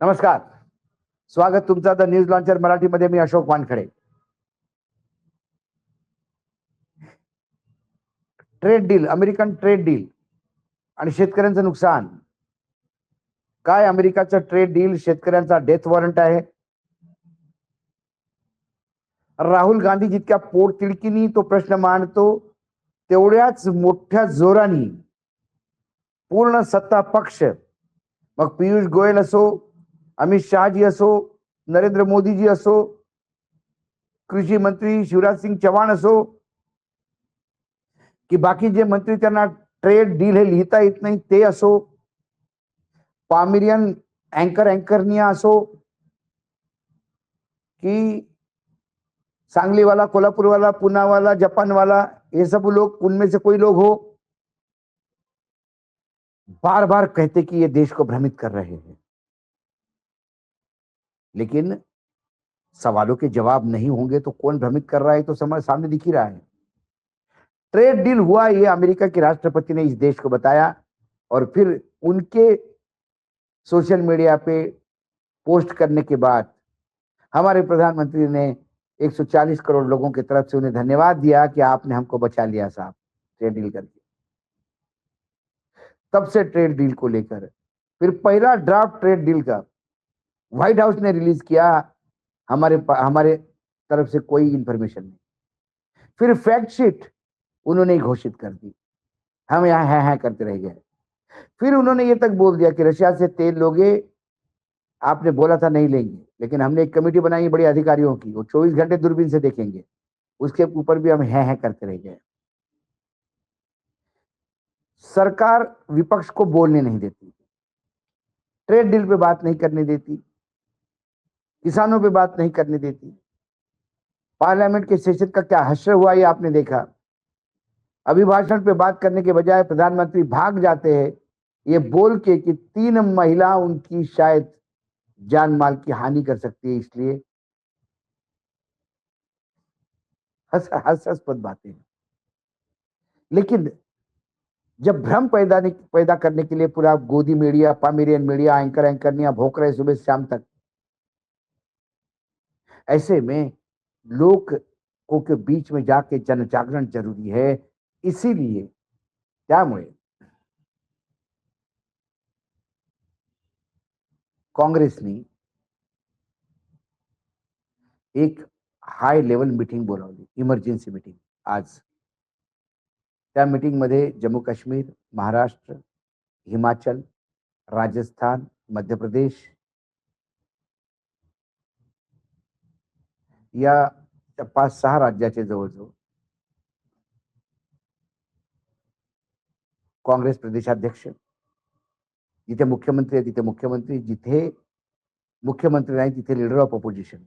नमस्कार. स्वागत तुमचा द न्यूज लॉन्चर मराठीमध्ये. मी Ashok Wankhede. Trade deal, American trade deal आणि शेतकऱ्यांचं नुकसान. काय अमेरिकाचं ट्रेड डील शेतकऱ्यांचा डेथ वॉरंट आहे. राहुल गांधी जितक्या पोटतिडकीनी तो प्रश्न मांडतो तेवढ्याच मोठ्या जोरानी पूर्ण सत्ता पक्ष, मग पियुष गोयल असो, अमित शहाजी असो, नरेंद्र मोदीजी असो, कृषी मंत्री शिवराज सिंग चौहान असो की बाकी जे मंत्री त्यांना ट्रेड डील हे लिहिता येत नाही ते असो, पामिरियन अँकरनिया असो की सांगली वाला, कोल्हापुर वाला, पुना वाला, जापान वाला, ये सब लोग, उनमें से कोई लोग हो, बार बार कहते कि ये देश को भ्रमित कर रहे हैं, लेकिन सवालों के जवाब नहीं होंगे तो कौन भ्रमित कर रहा है तो समझ सामने दिख ही रहा है. ट्रेड डील हुआ, ये अमेरिका के राष्ट्रपति ने इस देश को बताया और फिर उनके सोशल मीडिया पे पोस्ट करने के बाद हमारे प्रधानमंत्री ने 140 करोड़ लोगों की तरफ से उन्हें धन्यवाद दिया कि आपने हमको बचा लिया साहब ट्रेड डील करके. तब से ट्रेड डील को लेकर फिर पहला ड्राफ्ट ट्रेड डील का व्हाइट हाउस ने रिलीज किया, हमारे तरफ से कोई इंफॉर्मेशन नहीं. फिर फैक्ट शीट उन्होंने घोषित कर दी, हम यहाँ है करते रह गए. फिर उन्होंने ये तक बोल दिया कि रशिया से तेल लोगे, आपने बोला था नहीं लेंगे, लेकिन हमने एक कमेटी बनाई बड़ी अधिकारियों की, वो 24 घंटे दूरबीन से देखेंगे. उसके ऊपर भी हम है करते रह गए. सरकार विपक्ष को बोलने नहीं देती, ट्रेड डील पे बात नहीं करने देती, किसानों पे बात नहीं करने देती. पार्लियामेंट के सेशन का क्या हश्र हुआ ये आपने देखा. अभिभाषण पे बात करने के बजाय प्रधानमंत्री भाग जाते हैं ये बोल के कि 3 महिला उनकी शायद जान माल की हानि कर सकती है, इसलिए हास्यास्पद बातें. लेकिन जब भ्रम पैदा करने के लिए पूरा गोदी मीडिया, पामिरियन मीडिया, एंकरनिया भोंक रहे सुबह शाम तक, ऐसे में लोगों के बीच में जाके जन जागरण जरूरी है. इसीलिए त्यामुळे काँग्रेसनी एक हाय लेवल मीटिंग बोलावली, इमर्जन्सी मीटिंग आज. त्या मीटिंग मध्ये जम्मू काश्मीर, महाराष्ट्र, हिमाचल, राजस्थान, मध्य प्रदेश या 5-6 राज्याचे जवळजवळ काँग्रेस प्रदेशाध्यक्ष, जिथे मुख्यमंत्री आहे तिथे मुख्यमंत्री, जिथे मुख्यमंत्री नाही तिथे लीडर ऑफ ऑपोजिशन,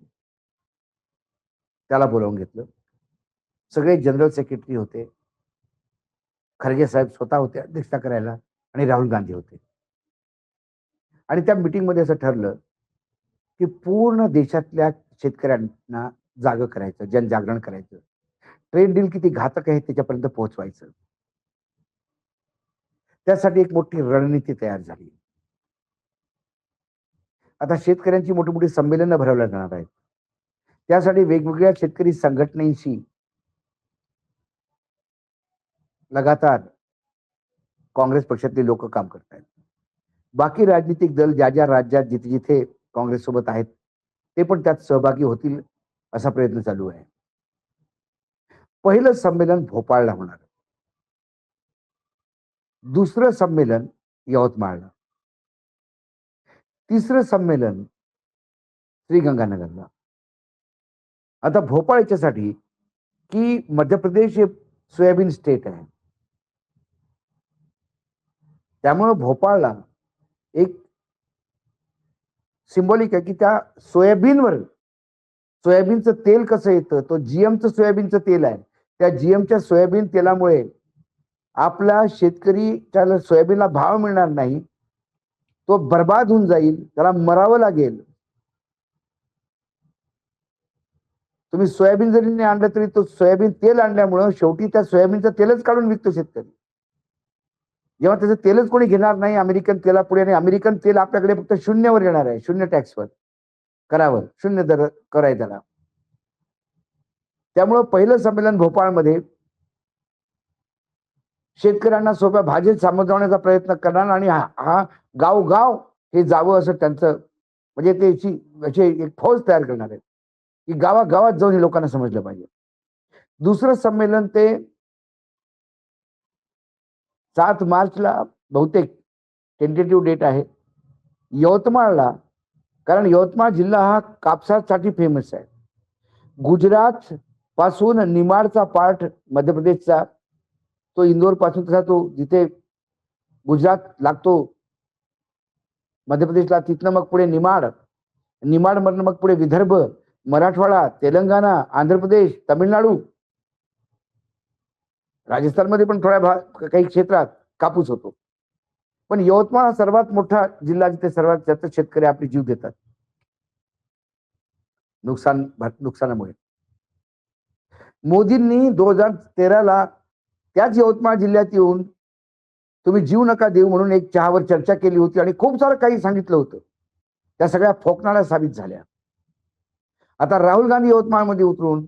त्याला बोलावून घेतलं. सगळे जनरल सेक्रेटरी होते, खरगे साहेब स्वतः होते अध्यक्षता करायला आणि राहुल गांधी होते. आणि त्या मीटिंग मध्ये असं ठरलं की पूर्ण देशातल्या शेतकऱ्यांना जागं करायचं, जनजागरण करायचं, ट्रेड डील किती घातक आहे त्याच्यापर्यंत पोहोचवायचं. त्यासाठी एक मोठी रणनीती तयार झाली. आता शेतकऱ्यांची मोठी मोठी संमेलनं भरवल्या जाणार आहेत. त्यासाठी वेगवेगळ्या शेतकरी संघटनेशी लगातार काँग्रेस पक्षातले लोक काम करत आहेत. बाकी राजनीतिक दल ज्या ज्या राज्यात जिथे जिथे काँग्रेस सोबत आहेत ते पण त्यात सहभागी होतील असा प्रयत्न चालू आहे. पहिलं संमेलन भोपाळला होणार, दुसरं संमेलन यवतमाळला, तिसरं संमेलन श्रीगंगानगरला. आता भोपाळ याच्यासाठी की मध्य प्रदेश हे सोयाबीन स्टेट आहे, त्यामुळे भोपाळला एक सिंबॉलिक आहे की त्या सोयाबीनवर, सोयाबीनचं तेल कसं येतं, तो जीएमचं सोयाबीनचं तेल आहे, त्या जीएमच्या सोयाबीन तेलामुळे आपला शेतकरी, त्याला सोयाबीनला भाव मिळणार नाही, तो बर्बाद होऊन जाईल, त्याला मरावं लागेल. तुम्ही सोयाबीन जरी नाही आणलं तरी तो सोयाबीन तेल आणल्यामुळं शेवटी त्या सोयाबीनचं तेलच काढून विकतो शेतकरी. जेव्हा त्याचं तेलच कोणी घेणार नाही, अमेरिकन तेलापुढे, आणि अमेरिकन तेल आपल्याकडे फक्त शून्यावर येणार आहे, शून्य टॅक्सवर, करावर, शून्य दर कर आहे त्याला. त्यामुळं पहिलं संमेलन भोपाळमध्ये शेतकऱ्यांना सोप्या भाषेत समजवण्याचा प्रयत्न करणार, आणि हा गावगाव हे जावं असं त्यांचं, म्हणजे त्याची अशी एक फौज तयार करणार आहे की गावागावात जाऊन हे लोकांना समजलं पाहिजे. दुसरं संमेलन ते 7 मार्चला बहुतेक टेंटेटिव्ह डेट आहे, यवतमाळला. कारण यवतमाळ जिल्हा हा कापसासाठी फेमस आहे. गुजरात पासून निमाडचा पार्ट मध्य प्रदेशचा, तो इंदोर पासून तसा तो जिथे गुजरात लागतो मध्य प्रदेशला, तिथनं मग पुढे निमाड, निमाड मधनं मग पुढे विदर्भ, मराठवाडा, तेलंगणा, आंध्र प्रदेश, तामिळनाडू, राजस्थानमध्ये पण थोड्या काही क्षेत्रात कापूस होतो. पण यवतमाळ हा सर्वात मोठा जिल्हा जिथे सर्वात जास्त शेतकरी आपले जीव देतात नुकसानामुळे. मोदींनी 2013ला त्याच यवतमाळ जिल्ह्यात येऊन तुम्ही जीव नका देऊ म्हणून एक चहावर चर्चा केली होती आणि खूप सारं काही सांगितलं होतं. त्या सगळ्या फोकणाऱ्या साबित झाल्या. आता राहुल गांधी यवतमाळमध्ये उतरून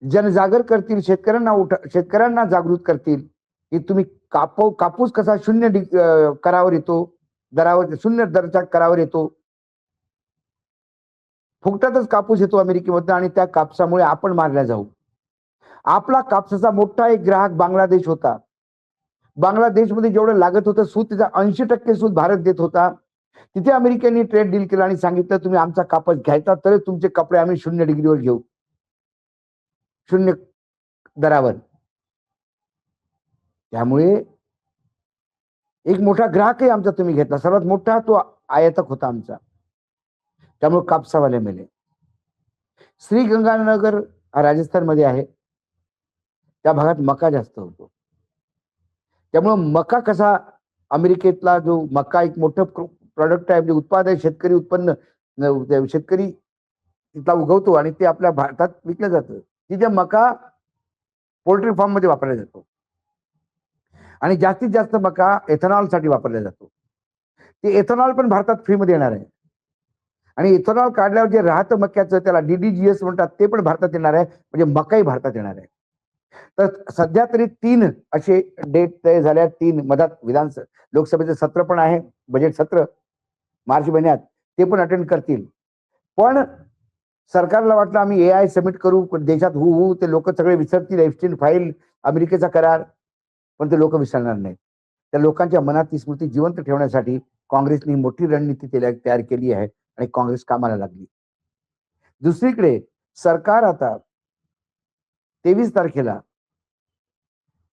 जनजागर करतील, शेतकऱ्यांना जागृत करतील की तुम्ही कापूस कसा शून्य करावर येतो, दरावर, शून्य दराच्या करावर येतो, फुकटातच कापूस येतो अमेरिकेमध्ये, आणि त्या कापसामुळे आपण मारल्या जाऊ. आपला कापसाचा मोठा एक ग्राहक बांगलादेश होता. बांगलादेशमध्ये जेवढं लागत होतं सूत, त्याचा 80% सूत भारत देत होता. तिथे अमेरिकेने ट्रेड डील केला आणि सांगितलं तुम्ही आमचा कापूस घ्यायचा तर तुमचे कपडे आम्ही 0 डिग्रीवर घेऊ, 0 दरावर. त्यामुळे एक मोठा ग्राहकही आमचा तुम्ही घेतला, सर्वात मोठा तो आयातक होता आमचा. त्यामुळे कापसावाले मेले. श्रीगंगानगर हा राजस्थानमध्ये आहे, त्या भागात मका जास्त होतो. त्यामुळे मका कसा, अमेरिकेतला जो मका एक मोठं प्रॉडक्ट आहे, म्हणजे उत्पादन, शेतकरी उत्पन्न, शेतकरी तिथला उगवतो आणि ते आपल्या भारतात विकलं जातं. तिथे मका पोल्ट्री फार्म मध्ये वापरला जातो आणि जास्तीत जास्त मका एथेनॉल साठी वापरला जातो. ते एथेनॉल पण भारतात फ्रीमध्ये येणार आहे, आणि इथेनॉल काढल्यावर जे राहतं मक्याचं त्याला DDGS म्हणतात, ते पण भारतात येणार आहे, म्हणजे मकाही भारतात येणार आहे. तर सध्या तरी 3 असे डेट तय झाल्या. 3 मधात लोकसभेचं सत्र पण आहे, बजेट सत्र मार्च महिन्यात, ते पण अटेंड करतील. पण सरकारला वाटलं आम्ही AI सबमिट करू देशात, ते लोक सगळे विसरतील, एप्स्टीन फाईल, अमेरिकेचा करार, पण ते लोक विसरणार नाहीत. त्या लोकांच्या मनात ती स्मृती जिवंत ठेवण्यासाठी काँग्रेसने मोठी रणनीती तयार केली आहे आणि काँग्रेस कामाला लागली. दुसरीकडे सरकार आता 23 तारखेला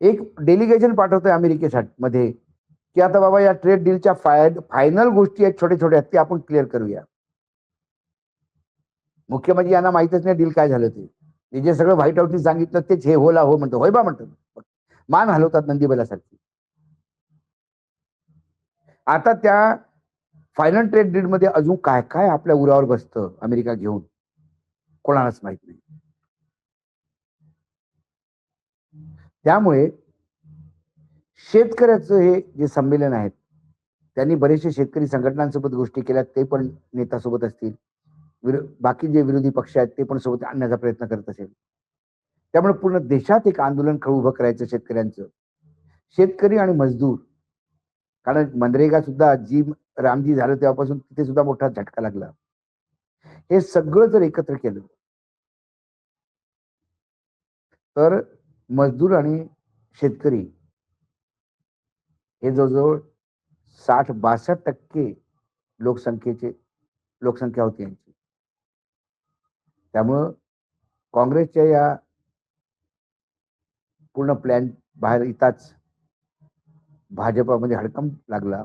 एक डेलिगेशन पाठवतोय अमेरिकेसाठी मध्ये, की आता बाबा या ट्रेड डीलच्या फायनल गोष्टी आहेत, छोटे छोटे आहेत, ते आपण क्लिअर करूया. मुख्य म्हणजे यांना माहितच नाही डील काय झालं ते जे सगळं व्हाईट हाऊसने सांगितलं तेच हे होला हो म्हणतो, होय बा म्हणतात, मान हलवतात नंदीबैलासारखी. आता त्या फायनल ट्रेड डील मध्ये अजून काय काय आपल्या उरावर बसतं अमेरिका घेऊन, कोणालाच माहित नाही. त्यामुळे शेतकऱ्याचं हे जे संमेलन आहेत, त्यांनी बरेचसे शेतकरी संघटनांसोबत गोष्टी केल्या, ते पण नेत्यासोबत असतील, बाकी जे विरोधी पक्ष आहेत ते पण सोबत आणण्याचा प्रयत्न करत असेल. त्यामुळे पूर्ण देशात एक आंदोलन उभं करायचं शेतकऱ्यांचं, शेतकरी आणि मजदूर. कारण मनरेगा सुद्धा रामजी झालं तेव्हापासून तिथे सुद्धा मोठा झटका लागला. हे सगळं जर एकत्र केलं तर मजदूर आणि शेतकरी हे जवळजवळ 60-62% लोकसंख्या होती यांची. त्यामुळं काँग्रेसच्या या पूर्ण प्लॅन बाहेर येताच भाजपामध्ये हडकंप लागला.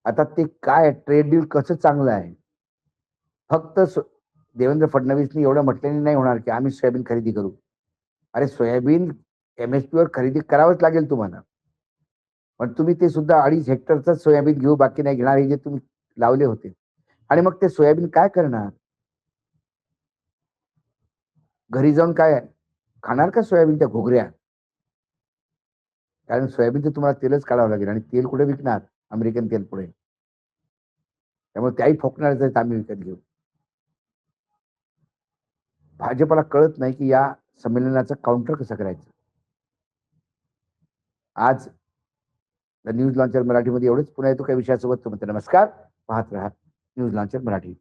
आता ते काय ट्रेड डील कसं चांगलं आहे, फक्त देवेंद्र फडणवीसनी एवढं म्हटल्याने नाही होणार की आम्ही सोयाबीन खरेदी करू. अरे सोयाबीन MSP वर खरेदी करावंच लागेल तुम्हाला, पण तुम्ही ते सुद्धा 2.5 हेक्टरच सोयाबीन घेऊ, बाकी नाही घेणार, हे जे तुम्ही लावले होते. आणि मग ते सोयाबीन काय करणार, घरी जाऊन काय खाणार का सोयाबीनच्या घुगऱ्या? कारण सोयाबीनचं तुम्हाला तेलच काढावं लागेल आणि तेल कुठे विकणार? अमेरिकन तेल पुढे. त्यामुळे त्याही फोकणारच आहेत, आम्ही विकत घेऊ. भाजपला कळत नाही की या संमेलनाचं काउंटर कसं करायचं. आज न्यूज लॉन्चर मराठीमध्ये एवढंच. पुन्हा येतो काही विषयासोबत. नमस्कार. पाहत राहा न्यूज लॉन्चर मराठी.